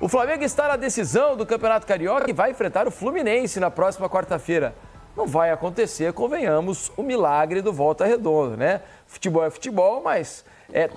O Flamengo está na decisão do Campeonato Carioca e vai enfrentar o Fluminense na próxima quarta-feira. Não vai acontecer, convenhamos, o milagre do Volta Redonda, né? Futebol é futebol, mas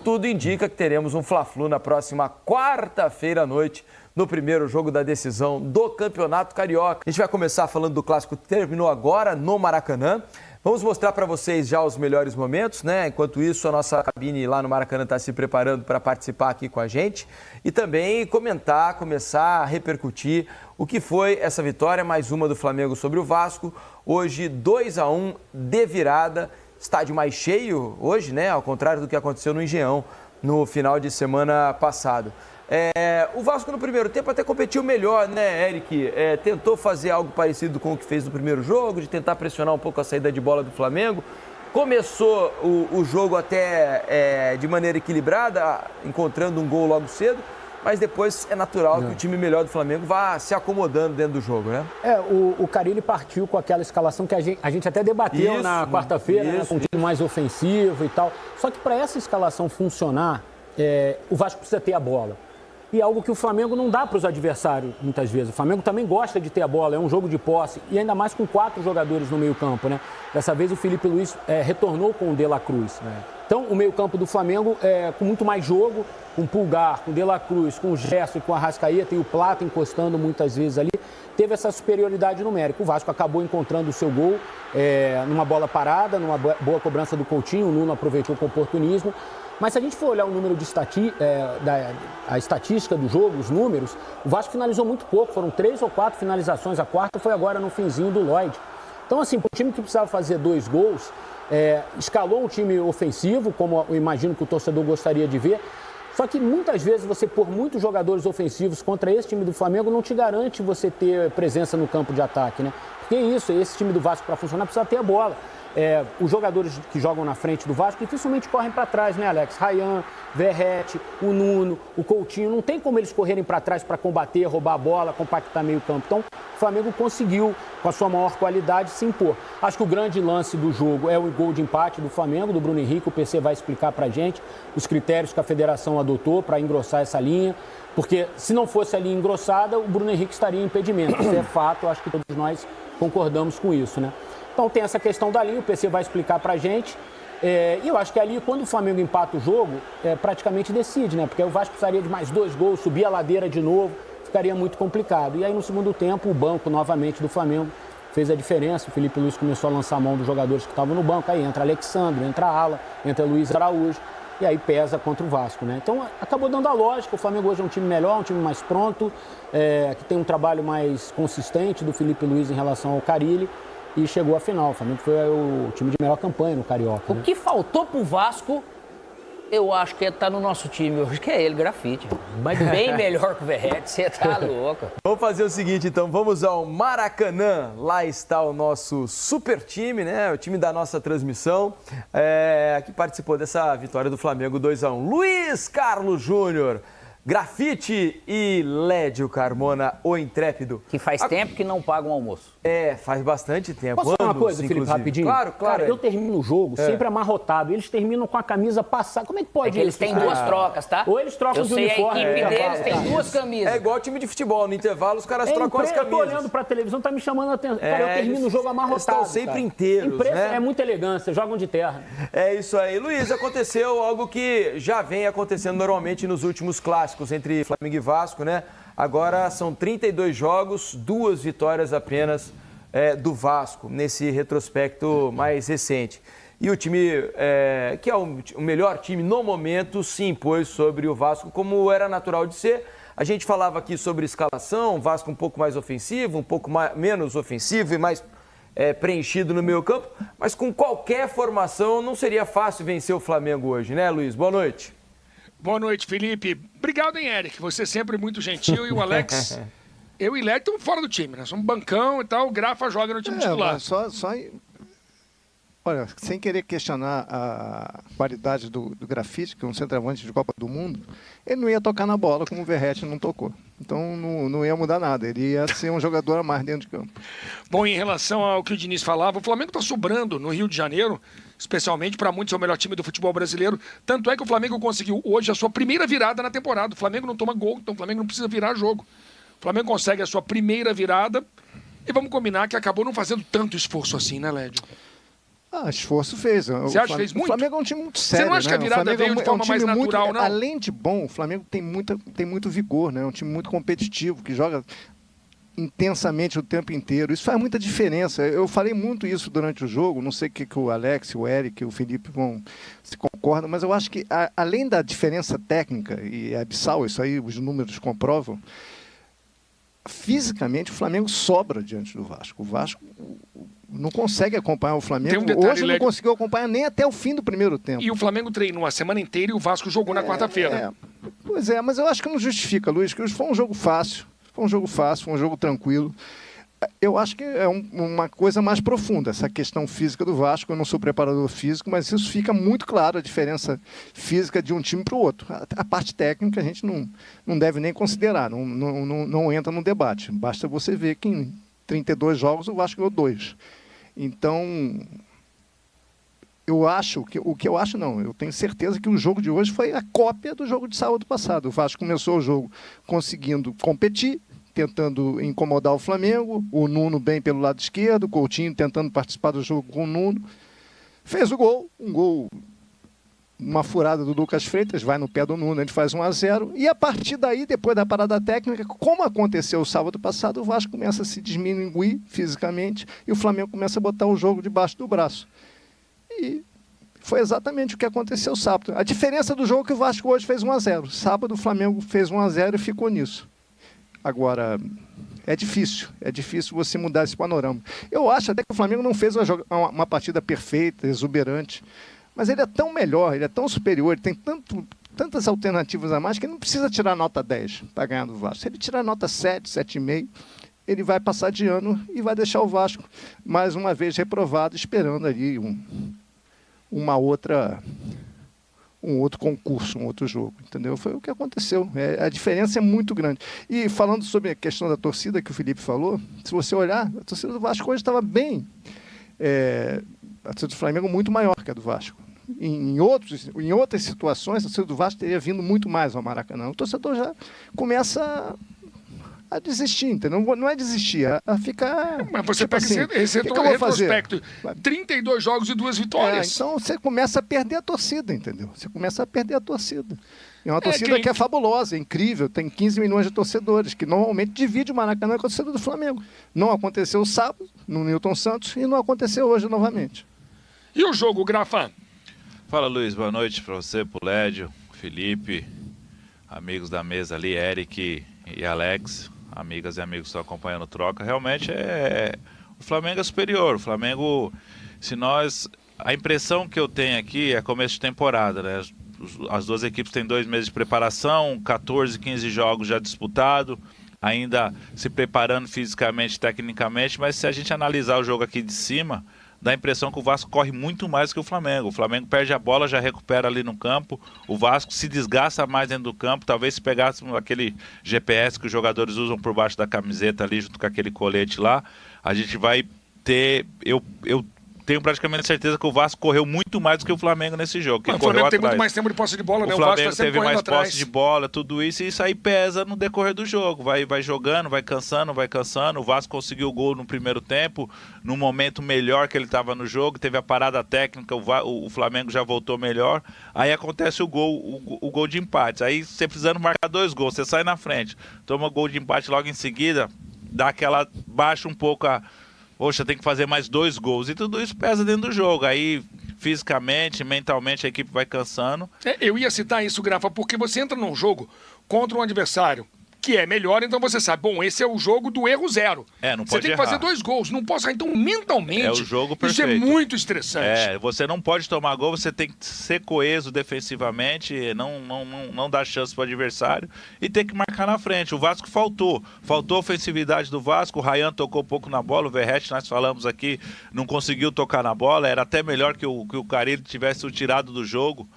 tudo indica que teremos um Fla-Flu na próxima quarta-feira à noite, no primeiro jogo da decisão do Campeonato Carioca. A gente vai começar falando do clássico que terminou agora no Maracanã. Vamos mostrar para vocês já os melhores momentos, né? Enquanto isso, a nossa cabine lá no Maracanã está se preparando para participar aqui com a gente e também comentar, começar a repercutir o que foi essa vitória, mais uma do Flamengo sobre o Vasco. Hoje, 2-1 de virada, estádio mais cheio hoje, né? Ao contrário do que aconteceu no Engenhão no final de semana passado. O Vasco no primeiro tempo até competiu melhor, né, Eric? Tentou fazer algo parecido com o que fez no primeiro jogo, de tentar pressionar um pouco a saída de bola do Flamengo. Começou o jogo até de maneira equilibrada, encontrando um gol logo cedo, mas depois é natural que o time melhor do Flamengo vá se acomodando dentro do jogo, né? O Carille partiu com aquela escalação que a gente até debateu na quarta-feira, né, com um time mais ofensivo e tal. Só que para essa escalação funcionar, o Vasco precisa ter a bola. E é algo que o Flamengo não dá para os adversários, muitas vezes. O Flamengo também gosta de ter a bola, é um jogo de posse. E ainda mais com 4 jogadores no meio-campo, né? Dessa vez o Felipe Luiz retornou com o De La Cruz. Então, o meio-campo do Flamengo com muito mais jogo, com o Pulgar, com o De La Cruz, com o Gerson e com a Arrascaeta e o Plata encostando muitas vezes ali, teve essa superioridade numérica. O Vasco acabou encontrando o seu gol numa bola parada, numa boa cobrança do Coutinho, o Nuno aproveitou com oportunismo. Mas se a gente for olhar o número de a estatística do jogo, os números, o Vasco finalizou muito pouco, foram 3 ou 4 finalizações, a quarta foi agora no finzinho do Lloyd. Então, assim, para o time que precisava fazer 2 gols, escalou um time ofensivo, como eu imagino que o torcedor gostaria de ver, só que muitas vezes você pôr muitos jogadores ofensivos contra esse time do Flamengo não te garante você ter presença no campo de ataque, né? Porque esse time do Vasco para funcionar precisa ter a bola. Os jogadores que jogam na frente do Vasco dificilmente correm para trás, né, Alex? Rayan, Verratti, o Nuno, o Coutinho, não tem como eles correrem para trás para combater, roubar a bola, compactar meio campo. Então, o Flamengo conseguiu, com a sua maior qualidade, se impor. Acho que o grande lance do jogo é o gol de empate do Flamengo, do Bruno Henrique. O PC vai explicar para a gente os critérios que a federação adotou para engrossar essa linha. Porque se não fosse a linha engrossada, o Bruno Henrique estaria em impedimento. Isso é fato, acho que todos nós concordamos com isso, né? Então tem essa questão da linha, o PC vai explicar pra gente. E eu acho que ali, quando o Flamengo empata o jogo, praticamente decide, né? Porque o Vasco precisaria de mais 2 gols, subir a ladeira de novo, ficaria muito complicado. E aí no segundo tempo, o banco novamente do Flamengo fez a diferença. O Felipe Luiz começou a lançar a mão dos jogadores que estavam no banco. Aí entra Alexandre, entra Ala, entra Luiz Araújo. E aí pesa contra o Vasco, né? Então acabou dando a lógica. O Flamengo hoje é um time melhor, um time mais pronto, que tem um trabalho mais consistente do Felipe Luiz em relação ao Carille. E chegou à final. O Flamengo foi o time de melhor campanha no Carioca. O que faltou pro Vasco, eu acho que tá no nosso time hoje, que é ele, Grafite. Mas bem melhor que o Verratti, você tá louco. Vamos fazer o seguinte, então. Vamos ao Maracanã. Lá está o nosso super time, né? O time da nossa transmissão, que participou dessa vitória do Flamengo 2-1. Luiz Carlos Júnior, Grafite e Lédio Carmona, o intrépido. Que faz tempo que não paga um almoço. Faz bastante tempo. Posso falar uma coisa, Felipe, rapidinho? Claro. Cara, eu termino o jogo sempre amarrotado. Eles terminam com a camisa passada. Como é que pode eles têm 2 trocas, tá? Ou eles trocam de uniforme. A equipe deles tem 2 camisas. É igual time de futebol. No intervalo, os caras trocam as camisas. Eu tô olhando pra televisão, tá me chamando a atenção. Cara, eu termino o jogo amarrotado. Estão sempre inteiros, né? É muita elegância, jogam de terra. É isso aí. Luiz, aconteceu algo que já vem acontecendo normalmente nos últimos clássicos entre Flamengo e Vasco, né? Agora são 32 jogos, 2 vitórias apenas do Vasco, nesse retrospecto mais recente. E o time, que é o melhor time no momento, se impôs sobre o Vasco, como era natural de ser. A gente falava aqui sobre escalação, Vasco um pouco mais ofensivo, um pouco menos ofensivo e mais preenchido no meio campo, mas com qualquer formação não seria fácil vencer o Flamengo hoje, né, Luiz? Boa noite. Boa noite, Felipe. Obrigado, hein, Eric? Você é sempre muito gentil. E o Alex, eu e o Léo estamos fora do time, né? Somos bancão e tal. O Grafa joga no time titular. Olha, sem querer questionar a qualidade do Grafite, que é um centroavante de Copa do Mundo, ele não ia tocar na bola como o Verratti não tocou. Então não ia mudar nada. Ele ia ser um jogador a mais dentro de campo. Bom, em relação ao que o Diniz falava, o Flamengo está sobrando no Rio de Janeiro especialmente para muitos é o melhor time do futebol brasileiro. Tanto é que o Flamengo conseguiu hoje a sua primeira virada na temporada. O Flamengo não toma gol, então o Flamengo não precisa virar jogo. O Flamengo consegue a sua primeira virada e vamos combinar que acabou não fazendo tanto esforço assim, né, Lédio? Esforço fez. Você acha que fez muito? O Flamengo é um time muito sério. Você não acha que a virada veio de forma mais natural, não? Além de bom, o Flamengo tem muito vigor, né? É um time muito competitivo, que joga intensamente o tempo inteiro. Isso faz muita diferença. Eu falei muito isso durante o jogo, não sei o que o Alex, o Eric, o Felipe se concordam, mas eu acho que, além da diferença técnica, e é abissal, isso aí os números comprovam, fisicamente o Flamengo sobra diante do Vasco. O Vasco não consegue acompanhar o Flamengo. Hoje não conseguiu acompanhar nem até o fim do primeiro tempo. E o Flamengo treinou a semana inteira e o Vasco jogou na quarta-feira. Pois é, mas eu acho que não justifica, Luiz, que foi um jogo fácil. Foi um jogo tranquilo. Eu acho que é uma coisa mais profunda, essa questão física do Vasco. Eu não sou preparador físico, mas isso fica muito claro, a diferença física de um time para o outro. A parte técnica a gente não deve nem considerar, não entra no debate. Basta você ver que em 32 jogos o Vasco ganhou 2. Então, eu tenho certeza que o jogo de hoje foi a cópia do jogo de sábado passado. O Vasco começou o jogo conseguindo competir, tentando incomodar o Flamengo, o Nuno bem pelo lado esquerdo, o Coutinho tentando participar do jogo com o Nuno. Fez o gol, uma furada do Lucas Freitas, vai no pé do Nuno, a gente faz 1-0. E a partir daí, depois da parada técnica, como aconteceu o sábado passado, o Vasco começa a se diminuir fisicamente e o Flamengo começa a botar o jogo debaixo do braço. E foi exatamente o que aconteceu sábado. A diferença do jogo é que o Vasco hoje fez 1-0. Sábado o Flamengo fez 1-0 e ficou nisso. Agora, é difícil você mudar esse panorama. Eu acho até que o Flamengo não fez uma partida perfeita, exuberante, mas ele é tão melhor, ele é tão superior, ele tem tantas alternativas a mais que ele não precisa tirar nota 10 para ganhar do Vasco. Se ele tirar nota 7, 7,5, ele vai passar de ano e vai deixar o Vasco mais uma vez reprovado, esperando ali um outro concurso, um outro jogo, entendeu? Foi o que aconteceu. A diferença é muito grande. E falando sobre a questão da torcida que o Felipe falou, se você olhar, a torcida do Vasco hoje estava bem. A torcida do Flamengo muito maior que a do Vasco. Em outras situações, a torcida do Vasco teria vindo muito mais ao Maracanã. O torcedor já começa a desistir, entendeu? Não é desistir, a ficar... Mas você tipo pega assim, esse retrospecto, 32 jogos e 2 vitórias. Então você começa a perder a torcida, entendeu? Você começa a perder a torcida. É uma torcida que é fabulosa, é incrível, tem 15 milhões de torcedores, que normalmente divide o Maracanã com a torcida do Flamengo. Não aconteceu sábado, no Newton Santos, e não aconteceu hoje novamente. E o jogo, Grafa? Fala, Luiz, boa noite para você, pro Lédio, Felipe, amigos da mesa ali, Eric e Alex, amigas e amigos que estão acompanhando troca. Realmente o Flamengo é superior. O Flamengo, a impressão que eu tenho aqui é começo de temporada, né? As duas equipes têm 2 meses de preparação, 14, 15 jogos já disputados, ainda se preparando fisicamente, tecnicamente, mas se a gente analisar o jogo aqui de cima, dá a impressão que o Vasco corre muito mais que o Flamengo. O Flamengo perde a bola, já recupera ali no campo. O Vasco se desgasta mais dentro do campo. Talvez se pegássemos aquele GPS que os jogadores usam por baixo da camiseta ali, junto com aquele colete lá, a gente vai ter... Eu tenho praticamente certeza que o Vasco correu muito mais do que o Flamengo nesse jogo. O Flamengo tem muito mais tempo de posse de bola, né? O Flamengo teve mais posse de bola, tudo isso, e isso aí pesa no decorrer do jogo. Vai jogando, vai cansando. O Vasco conseguiu o gol no primeiro tempo, no momento melhor que ele estava no jogo, teve a parada técnica, o Flamengo já voltou melhor. Aí acontece o gol de empate. Aí você precisando marcar 2 gols, você sai na frente, toma o gol de empate logo em seguida, dá aquela... baixa um pouco a... Poxa, tem que fazer mais 2 gols. E tudo isso pesa dentro do jogo. Aí, fisicamente, mentalmente, a equipe vai cansando. Eu ia citar isso, Grafa, porque você entra num jogo contra um adversário que é melhor, então você sabe, bom, esse é o jogo do erro 0. Não pode errar. Você tem que fazer 2 gols, não posso errar. Então, mentalmente, é o jogo perfeito. Isso é muito estressante. Você não pode tomar gol, você tem que ser coeso defensivamente, não dar chance para o adversário e ter que marcar na frente. O Vasco faltou ofensividade do Vasco, o Ryan tocou um pouco na bola, o Verratti, nós falamos aqui, não conseguiu tocar na bola, era até melhor que o Carille tivesse o tirado do jogo,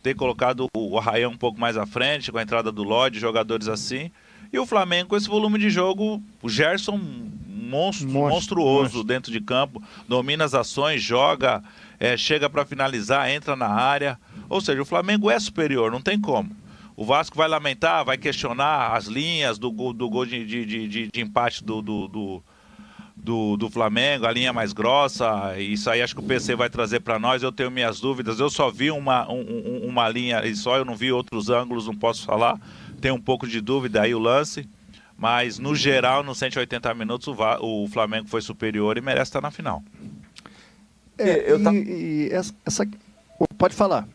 ter colocado o Ryan um pouco mais à frente, com a entrada do Lodge, jogadores assim. E o Flamengo, com esse volume de jogo, o Gerson monstruoso dentro de campo, domina as ações, joga, chega para finalizar, entra na área. Ou seja, o Flamengo é superior, não tem como. O Vasco vai lamentar, vai questionar as linhas do gol de empate do Flamengo, a linha mais grossa. Isso aí acho que o PC vai trazer para nós. Eu tenho minhas dúvidas. Eu só vi uma linha e só, eu não vi outros ângulos, não posso falar. Tenho um pouco de dúvida aí o lance. Mas, no geral, nos 180 minutos, o Flamengo foi superior e merece estar na final. Pode falar.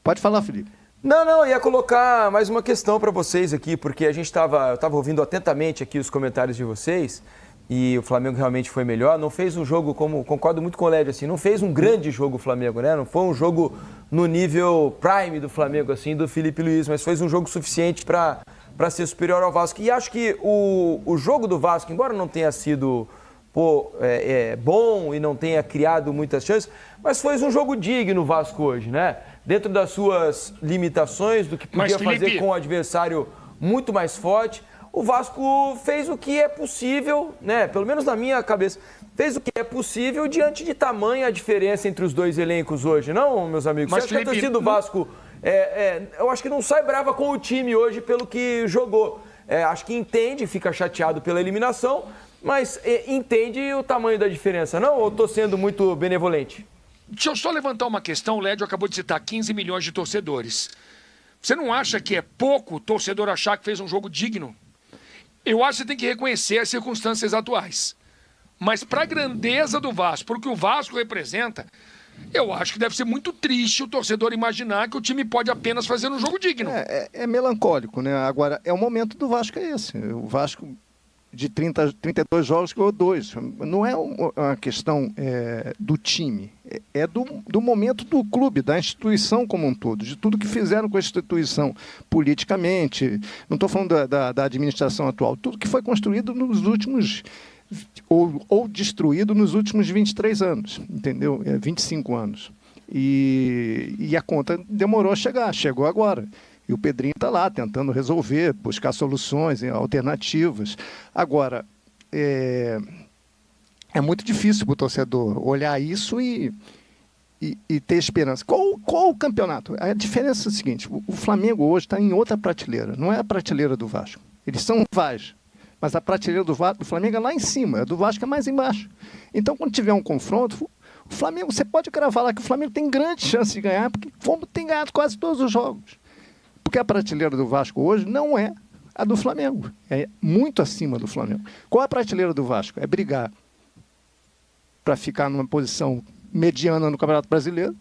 Pode falar, Felipe. Não, ia colocar mais uma questão para vocês aqui, porque eu estava ouvindo atentamente aqui os comentários de vocês e o Flamengo realmente foi melhor. Não fez um jogo, concordo muito com o Lédio, assim, não fez um grande jogo o Flamengo, né? Não foi um jogo no nível prime do Flamengo, assim, do Felipe Luiz, mas foi um jogo suficiente para ser superior ao Vasco. E acho que o jogo do Vasco, embora não tenha sido bom e não tenha criado muitas chances, mas foi um jogo digno o Vasco hoje, né? Dentro das suas limitações, do que podia fazer com um adversário muito mais forte, o Vasco fez o que é possível, né? Pelo menos na minha cabeça, fez o que é possível diante de tamanha diferença entre os dois elencos hoje, não, meus amigos? Mas, Felipe, a torcida do Vasco, eu acho que não sai brava com o time hoje pelo que jogou. Acho que entende, fica chateado pela eliminação, mas entende o tamanho da diferença, não? Ou estou sendo muito benevolente? Deixa eu só levantar uma questão. O Lédio acabou de citar 15 milhões de torcedores. Você não acha que é pouco o torcedor achar que fez um jogo digno? Eu acho que você tem que reconhecer as circunstâncias atuais. Mas para a grandeza do Vasco, porque o Vasco representa, eu acho que deve ser muito triste o torcedor imaginar que o time pode apenas fazer um jogo digno. É melancólico, né? Agora, o momento do Vasco é esse. O Vasco, de 32 jogos, ganhou 2. Não é uma questão do time, é do momento do clube, da instituição como um todo, de tudo que fizeram com a instituição politicamente. Não estou falando da administração atual, tudo que foi construído nos últimos, ou destruído nos últimos 23 anos, entendeu? 25 anos. E a conta demorou a chegar, chegou agora. E o Pedrinho está lá tentando resolver, buscar soluções, alternativas. Agora, é muito difícil para o torcedor olhar isso e ter esperança. Qual o campeonato? A diferença é a seguinte, o Flamengo hoje está em outra prateleira, não é a prateleira do Vasco. Eles são rivais, mas a prateleira do Flamengo é lá em cima, a do Vasco é mais embaixo. Então, quando tiver um confronto, o Flamengo, você pode cravar lá que o Flamengo tem grande chance de ganhar, porque tem ganhado quase todos os jogos. Porque a prateleira do Vasco hoje não é a do Flamengo. É muito acima do Flamengo. Qual é a prateleira do Vasco? É brigar para ficar numa posição mediana no Campeonato Brasileiro,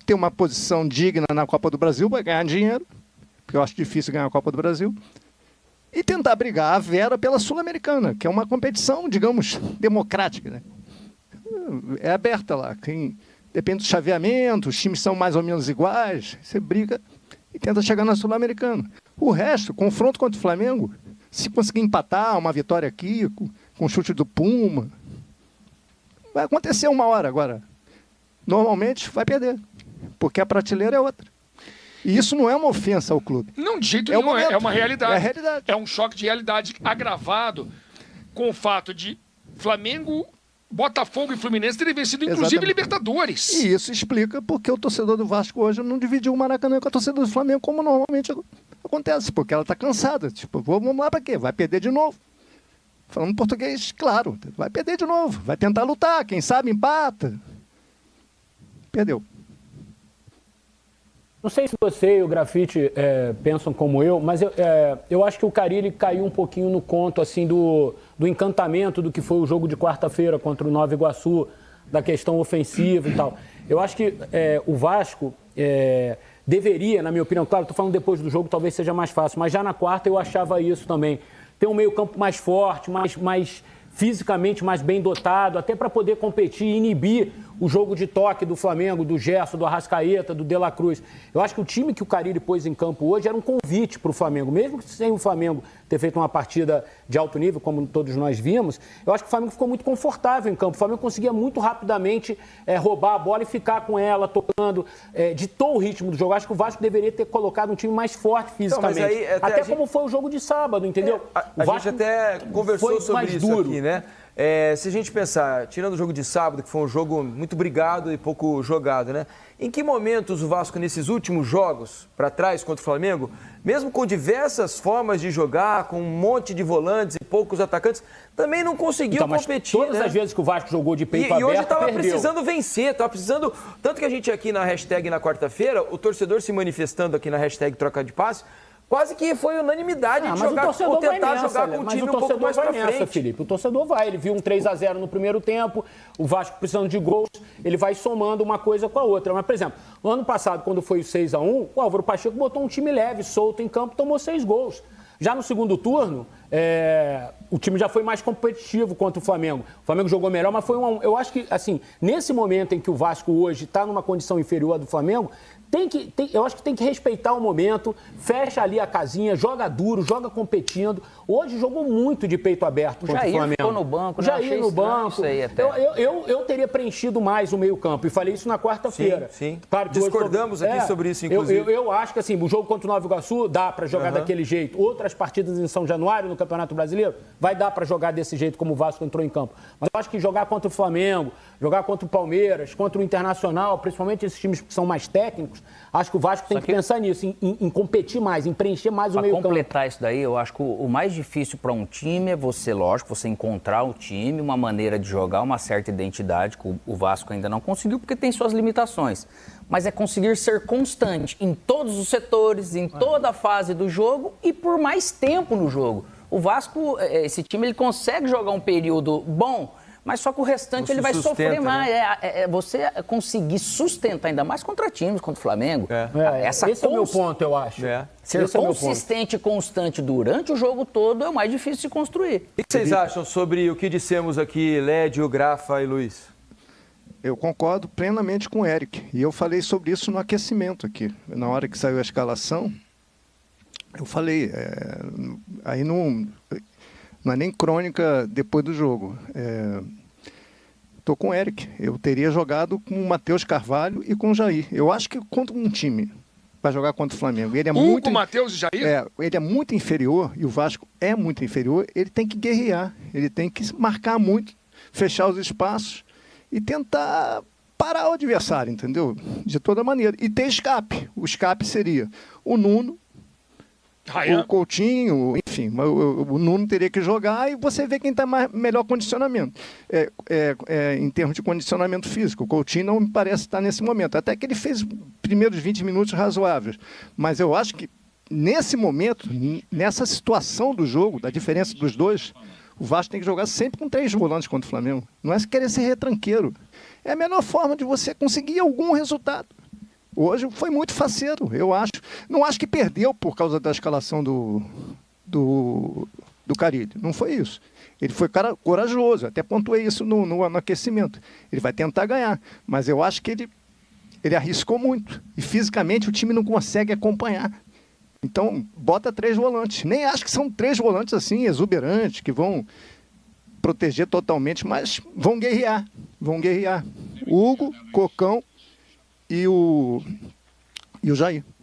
ter uma posição digna na Copa do Brasil para ganhar dinheiro, porque eu acho difícil ganhar a Copa do Brasil, e tentar brigar a vera pela Sul-Americana, que é uma competição, digamos, democrática, né? É aberta lá. Depende do chaveamento, os times são mais ou menos iguais, você briga e tenta chegar na Sul-Americana. O resto, confronto contra o Flamengo, se conseguir empatar, uma vitória aqui, com chute do Puma, vai acontecer uma hora agora. Normalmente vai perder, porque a prateleira é outra. E isso não é uma ofensa ao clube. Não, de jeito nenhum, é uma realidade. É a realidade. É um choque de realidade agravado com o fato de Flamengo, Botafogo e Fluminense terem vencido, inclusive, exatamente, Libertadores. E isso explica porque o torcedor do Vasco hoje não dividiu o Maracanã com a torcida do Flamengo, como normalmente acontece, porque ela está cansada. Tipo, vamos lá para quê? Vai perder de novo. Falando português, claro, vai perder de novo. Vai tentar lutar, quem sabe empata. Perdeu. Não sei se você e o Grafite pensam como eu, mas eu acho que o Carille caiu um pouquinho no conto assim, do encantamento do que foi o jogo de quarta-feira contra o Nova Iguaçu, da questão ofensiva e tal. Eu acho que o Vasco deveria, na minha opinião, claro, estou falando depois do jogo, talvez seja mais fácil, mas já na quarta eu achava isso também. Ter um meio-campo mais forte, mais fisicamente mais bem dotado, até para poder competir e inibir o jogo de toque do Flamengo, do Gerson, do Arrascaeta, do De La Cruz. Eu acho que o time que o Carille pôs em campo hoje era um convite para o Flamengo. Mesmo sem o Flamengo ter feito uma partida de alto nível, como todos nós vimos, eu acho que o Flamengo ficou muito confortável em campo. O Flamengo conseguia muito rapidamente roubar a bola e ficar com ela, tocando, ditou o ritmo do jogo. Acho que o Vasco deveria ter colocado um time mais forte fisicamente. Então, mas aí, até como foi o jogo de sábado, entendeu? A gente até conversou sobre isso duro aqui, né? Se a gente pensar, tirando o jogo de sábado, que foi um jogo muito brigado e pouco jogado, né? Em que momentos o Vasco, nesses últimos jogos, para trás contra o Flamengo, mesmo com diversas formas de jogar, com um monte de volantes e poucos atacantes, também não conseguiu competir, todas as vezes que o Vasco jogou de peito aberto, e hoje estava perdeu. precisando vencer, estava precisando... Tanto que a gente aqui na hashtag na quarta-feira, o torcedor se manifestando aqui na hashtag troca de passe, quase que foi unanimidade de jogar, ou tentar jogar com um time um pouco mais pra frente. Felipe. O torcedor vai, ele viu um 3-0 no primeiro tempo, o Vasco precisando de gols, ele vai somando uma coisa com a outra. Mas, por exemplo, no ano passado, quando foi o 6-1, o Álvaro Pacheco botou um time leve, solto em campo, tomou 6 gols. Já no segundo turno, o time já foi mais competitivo contra o Flamengo. O Flamengo jogou melhor, mas foi eu acho que, assim, nesse momento em que o Vasco hoje está numa condição inferior à do Flamengo, eu acho que tem que respeitar o momento, fecha ali a casinha, joga duro, joga competindo. Hoje jogou muito de peito aberto contra o Flamengo. Ficou no banco, já ia no banco. Isso aí até. Eu teria preenchido mais o meio-campo e falei isso na quarta-feira. Sim. Claro, discordamos aqui sobre isso, inclusive. Eu acho que assim, o jogo contra o Nova Iguaçu dá para jogar daquele jeito. Outras partidas em São Januário, no Campeonato Brasileiro, vai dar para jogar desse jeito como o Vasco entrou em campo. Mas eu acho que jogar contra o Flamengo, jogar contra o Palmeiras, contra o Internacional, principalmente esses times que são mais técnicos, acho que o Vasco tem que pensar nisso, em competir mais, em preencher mais o meio-campo. Para completar isso daí, eu acho que o mais difícil para um time é você encontrar o time, uma maneira de jogar, uma certa identidade, que o Vasco ainda não conseguiu, porque tem suas limitações. Mas é conseguir ser constante em todos os setores, em toda a fase do jogo e por mais tempo no jogo. O Vasco, esse time, ele consegue jogar um período bom, mas só que o restante ele vai sofrer mais. Né? Você conseguir sustentar ainda mais contra times, contra o Flamengo. Esse é o meu ponto, eu acho. Ser consistente e constante durante o jogo todo é o mais difícil de construir. O que vocês acham sobre o que dissemos aqui, Lédio, Grafa e Luiz? Eu concordo plenamente com o Eric. E eu falei sobre isso no aquecimento aqui. Na hora que saiu a escalação, eu falei, aí não é nem crônica depois do jogo. Estou com o Eric. Eu teria jogado com o Matheus Carvalho e com o Jair. Eu acho que contra um time vai jogar contra o Flamengo. Ele é muito com o Matheus e Jair? Ele é muito inferior, e o Vasco é muito inferior. Ele tem que guerrear, ele tem que marcar muito, fechar os espaços e tentar parar o adversário, entendeu? De toda maneira. E ter escape. O escape seria o Nuno, o Coutinho, enfim, o Nuno teria que jogar e você vê quem está melhor condicionamento, em termos de condicionamento físico. O Coutinho não me parece estar nesse momento, até que ele fez os primeiros 20 minutos razoáveis, mas eu acho que nesse momento, nessa situação do jogo, da diferença dos dois, o Vasco tem que jogar sempre com 3 volantes contra o Flamengo. Não é querer ser retranqueiro, é a melhor forma de você conseguir algum resultado. Hoje foi muito faceiro, eu acho. Não acho que perdeu por causa da escalação do Carille. Não foi isso. Ele foi corajoso, até pontuei isso no aquecimento. Ele vai tentar ganhar, mas eu acho que ele arriscou muito. E fisicamente o time não consegue acompanhar. Então, bota 3 volantes. Nem acho que são 3 volantes assim, exuberantes, que vão proteger totalmente, mas vão guerrear. Hugo, Cocão e o Jair.